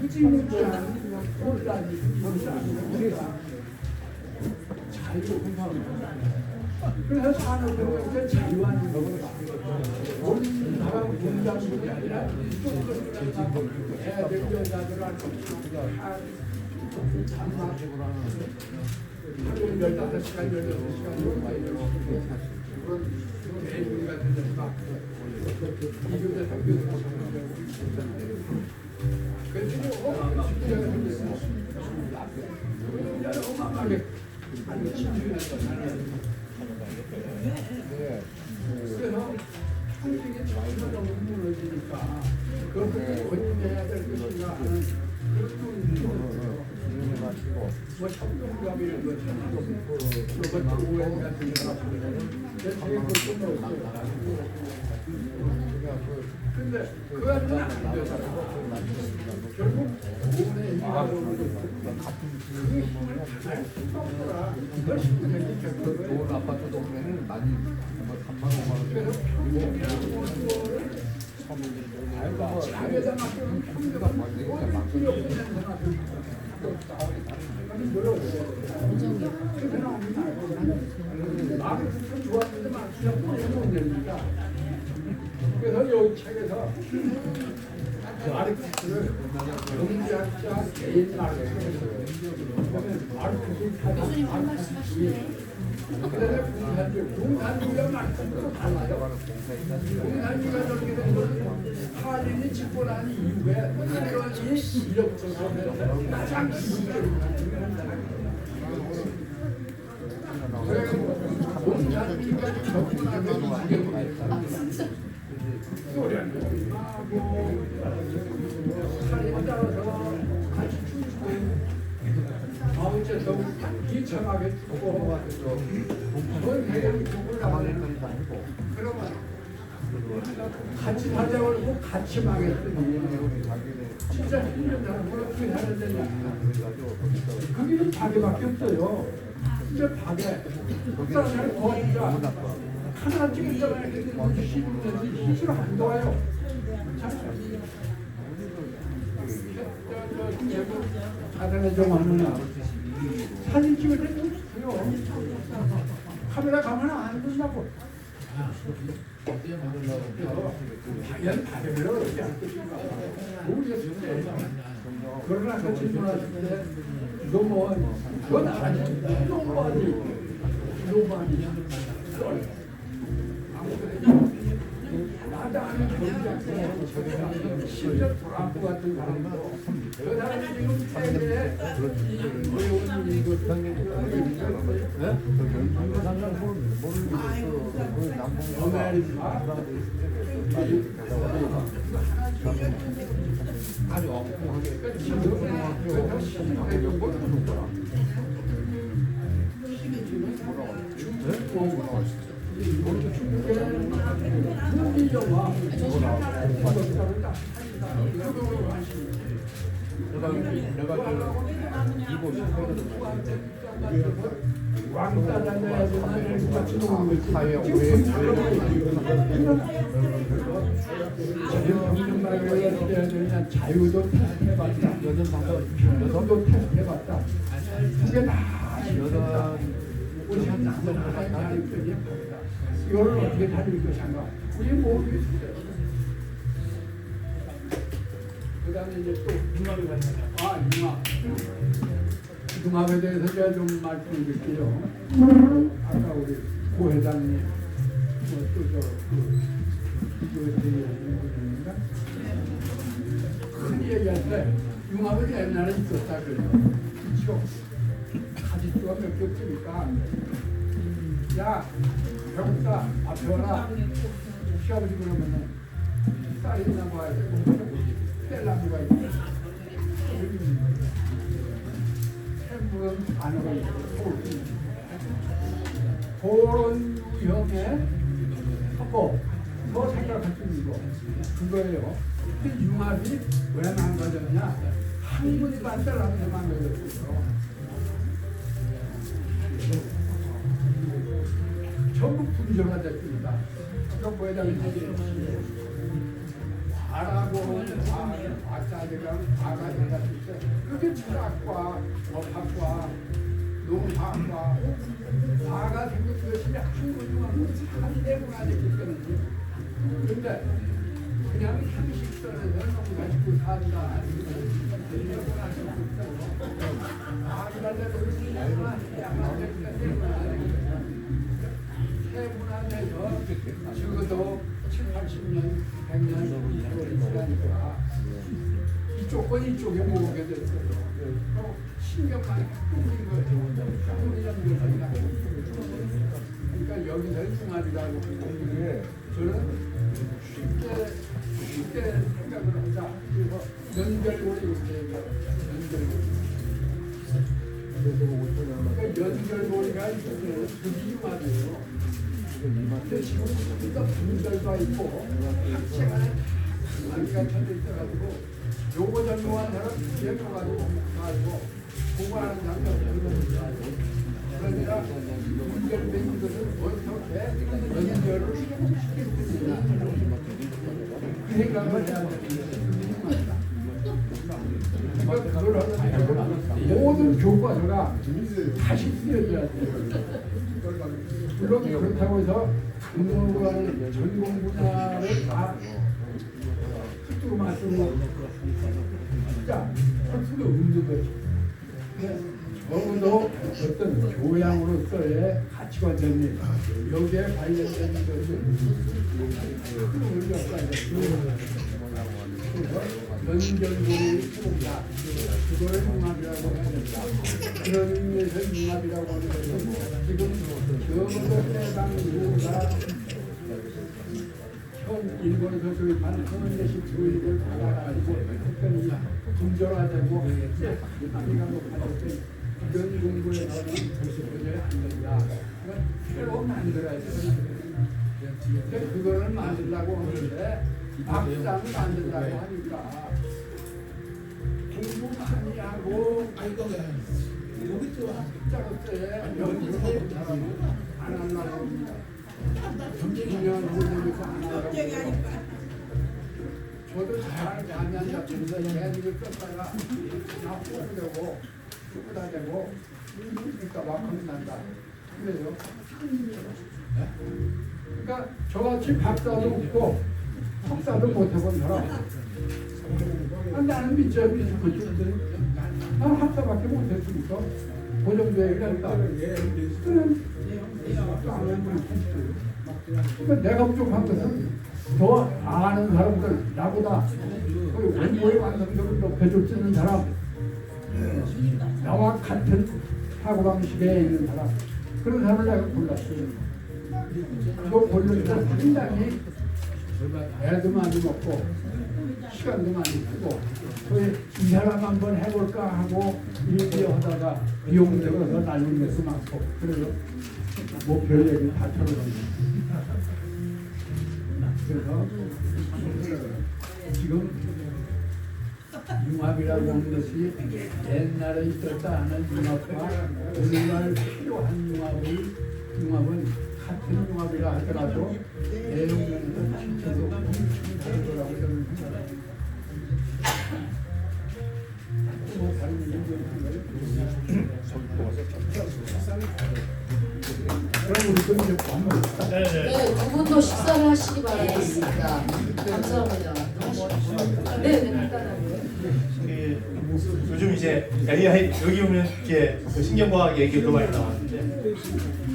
무지무지한 혼란이 생깁니다. 자유. 그래서 산업으로 이제 자유한 거거든요. 온 사람 문장이 아니라 조금 애들 여자들하고 하루 15시간, 16시간 그런 개인이 같은 데서 막 이교대 상교대 그래서 집회가 생겼어. 어마어마하게 아주 집중했던 그래서 상식이 너무 무너지니까 그것을 어떻게 해야 될 것인가 하는 그런 뭐 협동감이라는 거 로버트 오웬 같은 사람들은 대체로 그것도 없어요. 근데 그 안에는 안 되잖아요. 결국 오웬의 힘으로 그 힘을 가장 힘없더라. 그것이 문제지. 좋은 아파트 동네는 많이 뭐 3만 5만 원. 그래서 평균적으로는 자기에다 맡기면 평균가 막 필요 없는 생각을 마음이 참 좋았는데 막상 못 냅니다. 그래서 여기 책에서 마르크스를 경제학자 개인 마르크스, 교수님 한 말씀 하시네. 그래서 공산주의와 마르크스도 달라요. 공산주의가 저렇게 된 것은 스탈린이 집권한 이후에 이런 이력적으로 가장 기본적인 공산주의가 접근하는 이게 스탈린에 따라서 같이 죽고 어쨌든 비참하게 죽고 그건 해결이 죽을 하는 그러면 같이 살자고 그러고 같이 망했더니 진짜 힘든 사람은 어떻게 살아야 되냐. 그게 박애밖에 없어요. 진짜 박애. 그 사람을 도와주자. 하나 찍었잖아요. 근데 실수를 안 도와요. 사전에 좀 하느냐. 사진 찍을 때 좀 줘요. 카메라 가면 안 된다고. 과연 바람을 어떻게 할 것인가 모르겠어요. 그러나 그 질문하실 때 너무 그건 아니지. 너무하니 나다는 경제학자 심지어 트럼프 같은 사람도 그 사람이 지금 세계에 이 어려운 이거 아주 엉뚱하게 내가 이곳 사회 오래 자유도 테스트해봤다. 여전도 테스트해봤다. 그게 다 보다 오시는 남자가 다닐 것이 보다 이거를 어떻게 다닐 것인가 우리 모르겠어요. 그 다음에 이제 또 융합이 가능하다. 융합. 융합에 대해서 제가 좀 말씀드릴게요. 아까 우리 고 회장님 또저그 분인가 큰 얘기할 때 융합은 옛날에 있었다 그래요. 그렇죠? 가지수가 몇 개 없으니까 야 배고프다 배워라 시아버지 그러면은 쌀이 있나 봐야 되고 뗄나무가 있고 햄물은 안으로 있고 그런 유형의 하고 더 생각할 수 있는 거 그거예요. 근데 융합이 왜 망가졌냐? 한문이 반대라고 망가졌어요. 전부 분절화 됐습니다. 아까 부회장님 얘기했듯이 과라고 과자들이랑 과가 들어갔을 때 그게 철학과 법학과 농학과 과가 생긴 것이 한문이면 한대문화 됐거든요. 근데 그냥 상식선에서 너무 가지고 산다. 세문화돼서 적어도 7, 80년, 100년 지나니까 이쪽 건 이쪽에 모으게 됐어요. 신경만 끊긴 거예요. 그러니까 여기서 융합이라고 하는데 저는 쉽게 생각을 하자. 그래서 연결고리 이렇게 얘기해요. 그러니까 연결고리가 있어요. 그게 융합이에요. 근데 지금 우리가 분절과 있고 학체가 많이가 쳐져 있어가지고 요거 전공한 사람 예뻐가지고 가지고 공부하는 사람이 없어요. 그러니까 분절된 것을 어떻게 연결을 시키느냐 그 생각을 해야 되는데 그걸 하면 모든 교과서가 다시 쓰여져야 돼요. 물론 그렇다고 해서 운동하는 전공 분야를 다 흙으로 맞추고 진짜 할 수도 없는 거죠. 적어도 어떤 교양으로서의 가치관 정리 여기에 관련된 것은 큰 의미가 없다. 그래서 연결고리 수업이다. 그걸 융합이라고 해야 된다. 그런 의미에서 융합이라고 하는 것은 지금 적어도 해당 이유가 현 일본에서 도입한 현대식 교육을 받아가지고 특별히 분절화되고 우리가 못할 때 이런 공부에 나오는 도시문제는 안 된다. 그건 새로 만들어야 돼. 근데 그거를 만들려고 하는데 막상 만들려고 하니까 공부 많이 하고 숫자로서의 연구를 사람은 안 한다고 합니다. 중요한 부분에서 안 한다고 합니다. 저도 잘 가면 잡혀서 얘기를 썼다가 나 뽑으려고 죽다 되고 그러니까 막하면 난다. 그래요. 그러니까 저같이 박사도 없고 석사도 못해본 사람 나는 믿죠. 난 학사밖에 못했으니까 그 정도 얘기를 했다. 그는 그러니까 내가 부족한 것은 더 아는 사람들 나보다 원고의 완성도를 높여줄 수 있는 사람 나와 같은 사고방식에 있는 사람 그런 사람을 내가 골랐어요. 그거 고를 때 상당히 애도 많이 먹고 시간도 많이 쓰고 이 사람 한번 해볼까 하고 얘기하다가 비용 들어서 날린 것도 많고 그래서 목표 얘기 다 털어놓는 그래서 지금 융합이라고 하는 것이 옛날에 있었다 하는 융합과 오늘날 필요한 융합은 같은 융합이라 하더라도 내용면에서 실제로 다른 거라고 저는 생각합니다. 뭐 다른 얘기 좀 가서 식사를 하시기 바라겠습니다. 감사합니다. 네, 간단하고요. 요즘 이제 AI 여기 보면 이렇게 그 신경과학 얘기도 많이 나왔는데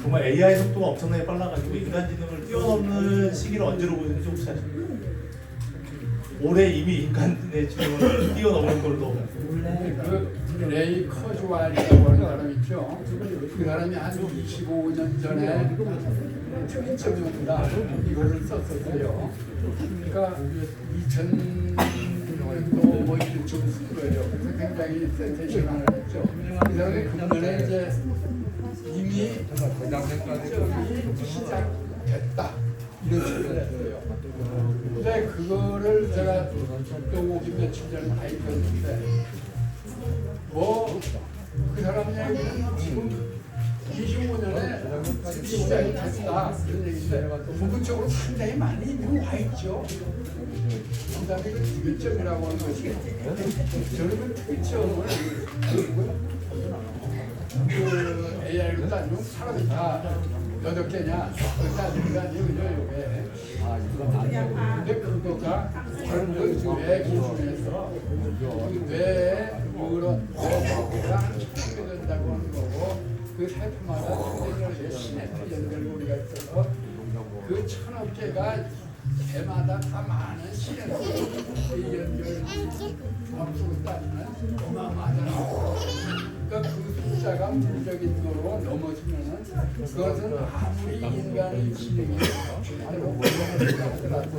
정말 AI 속도가 엄청나게 빨라가지고 인간지능을 뛰어넘는 시기를 언제로 보는지 혹시 아십니까? 올해 이미 인간의 지능을 뛰어넘는 걸로. 그 레이 커즈왈이라고 하는 사람 있죠. 그 사람이 한 25년 전에 특이점입니다. 이거를 썼었어요. 그러니까 2000년도 뭐 이쯤 쓴 거예요. 그래서 굉장히 센세이션을 했죠. 그 사람이 금년에 이제 이미 시점이 시작됐다 이런 식으로 했어요. 근데 그거를 제가 또 오기 며칠 전에 다 읽었는데 뭐 그 사람 얘기는 지금 25년에 시작이 됐다 그런 얘기인데 부분적으로 상당히 많이 이미 와 있죠. 그다음에 그 특이점이라고 하는 것이 저는 그 특이점을 그 AI로 따지면 사람이 다 8개냐 따지는 게 아니에요. 이게 근데 그거가 다른 뇌 기준에서 뇌에 그런 뇌가 촉진된다고 하는 거고 그 세포마다 여러 시내트 연결고리가 있어서 그 1000억 개가 개마다 다 많은 시내트 연결 앞으로 따지면 어마어마하잖아요. 그러니까 그 숫자가 물적인 거로 넘어지면은 그것은 아무리 인간의 지능이 제대로 하더라도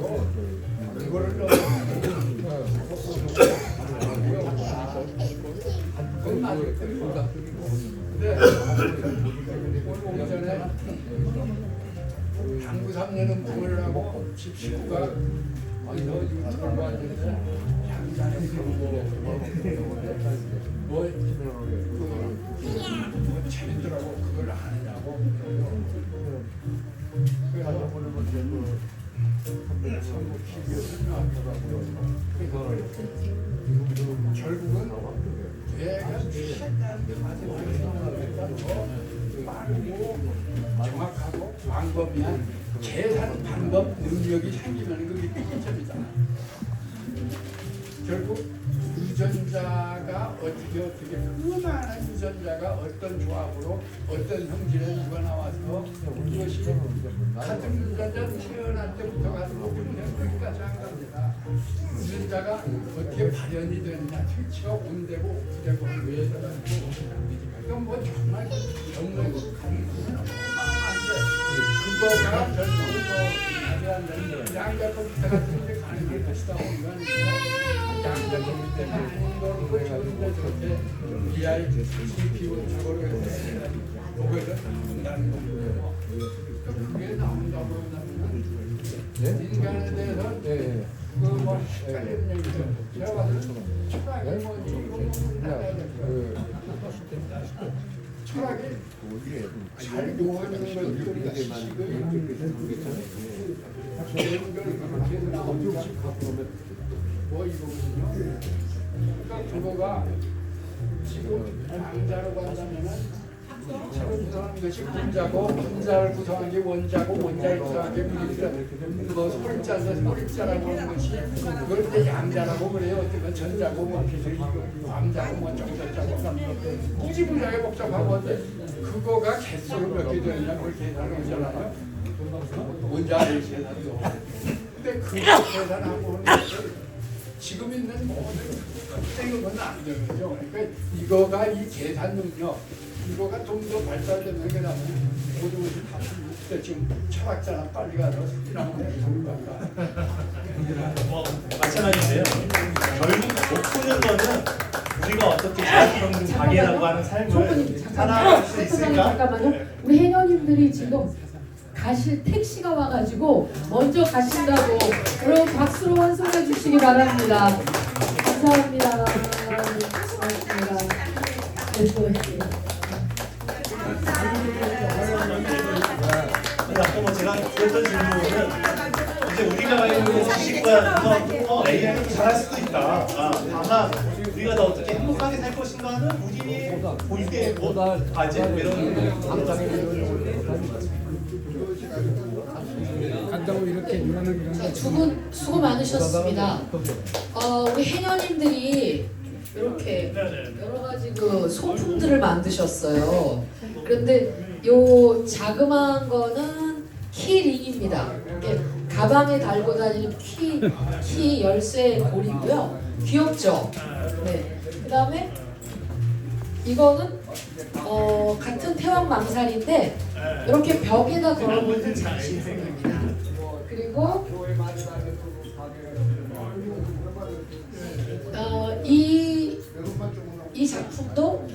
그거를 넘어지면 그건 맞을 거예요. 근데 오늘 오기 전에 당구 3년은 부모를 하고 집 식구가 너 유튜브를 봤는데 양자는 뭐 재밌더라고. 그걸 아느냐고. 그래서 결국은 뇌가 빠르고 정확하고 광범위한 계산 방법 능력이 생기면 그게 특이점이잖아. 결국 유전자가 어떻게 그 많은 유전자가 어떤 조합으로 어떤 형질의 누가 나와서 이것이 같은 유전자 태어날 때부터 가지고 여기까지 한 겁니다. 유전자가 어떻게 발현이 되느냐, 퇴치가 온되고 오프되고 하는 왜 있어가지고 이건 뭐 정말 정말 가능성은 어마어마한데 그거가 결국 양자 컴퓨터 같은 게 가능할 것이다 보면 양자 컴퓨터가 아닌 거로 지금 저렇게 BI, CPU 저거를 해서 그거를 한다는 거고요. 그게 나온다고 하면 인간에 대해서 그뭐 헷갈리는 얘기죠. 제가 봤을 때 철학이 뭐 이거 나가야 될 거예요. 철학이 잘 요하는 것들이 지식을 뭐 이거거든요. 그러니까 그거가 지금 양자로 간다면은 지금 구성한 것이 분자고 분자를 구성한 게 원자고 원자를 구성한 게 물리죠. 뭐 소립자에서 소립자라고 하는 것이 그걸 이제 양자라고 그래요. 어떤 건 전자고 뭐 광자고 뭐 정전자고 굳이 분자가 복잡하고 한데 그거가 개수로 몇 개 되느냐 그걸 계산을 하잖아요. 원자를 계산도. 근데 그거 계산하고 하는 것을 지금 있는 모든 특징은 안 되는죠. 그러니까 이거가 이 계산 능력 이거가 좀 더 발달되면 그냥 모든 것이 다 지금 철학자나 빨리 가서 이나면 좋을 것 같다. 뭐 마찬가지인데요. 결국 못 푸는 거는 우리가 어떻게 자유평등 가계라고 하는 삶을 살아갈 수 있을까? 잠깐만요. 우리 해녀님들이 지금 가실 택시가 와가지고 먼저 가신다고 여러분 박수로 환송해 주시기 바랍니다. 감사합니다. 고맙습니다. 아까 뭐 제가 드렸던 질문은 이제 우리가 가지고 있는 지식과 AI는 잘할 수도 있다. 다만 우리가 더 어떻게 행복하게 살 것인가는 우리 본인의 아직 이런 한다고 이렇게 이런 자, 두 분 수고 많으셨습니다. 우리 해녀님들이 이렇게 여러 가지 그 소품들을 만드셨어요. 그런데 요 자그마한 거는 키링입니다. 이게 가방에 달고 다니는 키 열쇠 고리고요. 귀엽죠? 네. 그다음에 이거는 같은 태왕 망살인데 이렇게 벽에다 걸어놓는 장식품입니다. 그리고 이 작품도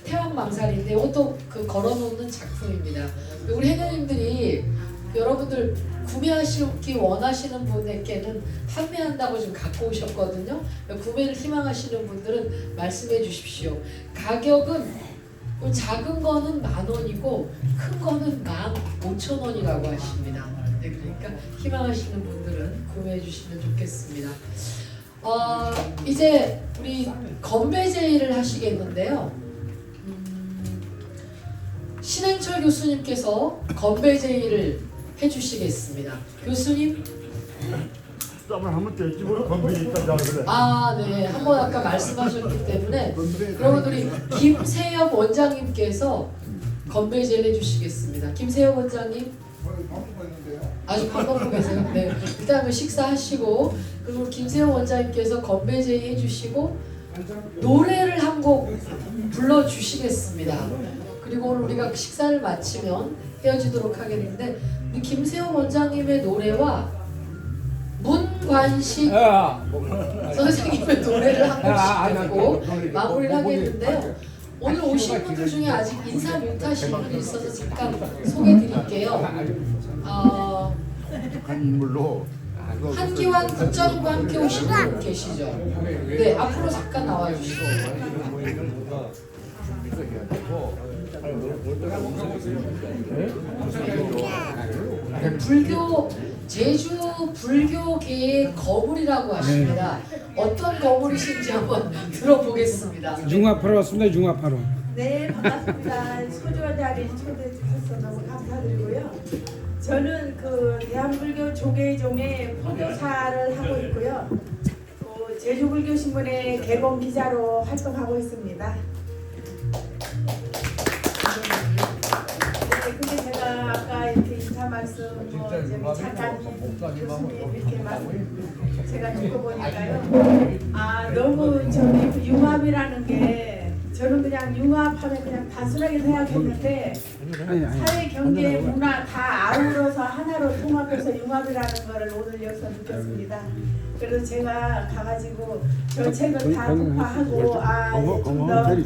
태왕 망살인데 이것도 그 걸어놓는 작품입니다. 우리 해녀님들이 여러분들 구매하시기 원하시는 분에게는 판매한다고 지금 갖고 오셨거든요. 구매를 희망하시는 분들은 말씀해 주십시오. 가격은 작은 거는 10,000원이고 큰 거는 15,000원이라고 하십니다. 네, 그러니까 희망하시는 분들은 구매해 주시면 좋겠습니다. 이제 우리 건배 제의를 하시겠는데요. 신행철 교수님께서 건배 제의를 해주시겠습니다. 교수님. 네. 한번 아까 말씀하셨기 때문에 그러면 우리 김세엽 원장님께서 건배 제의를 해주시겠습니다. 김세엽 원장님. 아직 밥 먹고 계세요? 네. 일단 그 식사하시고 그리고 김세엽 원장님께서 건배 제의 해주시고 노래를 한 곡 불러주시겠습니다. 그리고 오늘 우리가 식사를 마치면 헤어지도록 하겠는데 우리 김세호 원장님의 노래와 문관식 선생님의 노래를 한 곡씩 듣고 마무리를 하겠는데요. 오늘 오신 분들 중에 아직 인사 못하신 분이 있어서 잠깐 소개드릴게요. 한기환 국장과 함께 오신 분 계시죠? 네, 앞으로 잠깐 나와주시고. 제주 불교계의 거물이라고 하십니다. 어떤 거물이신지 한번 들어보겠습니다. 융화파로 왔습니다. 융화파로. 네, 반갑습니다. 소중한 자리에 초대해 주셔서 너무 감사드리고요. 저는 그 대한불교 조계종의 포교사를 하고 있고요. 제주불교신문의 개봉 기자로 활동하고 있습니다. 근데 제가 아까 이렇게 인사 말씀 잠깐 교수님 이렇게 말씀 제가 듣고 보니까요. 너무 저기 융합이라는 게 저는 그냥 융합하면 그냥 단순하게 생각했는데 사회, 경제, 문화 다 아우러서 하나로 통합해서 융합이라는 거를 오늘 여기서 느꼈습니다. 그래서 제가 가가지고 저 책을 다 독파하고 좀 더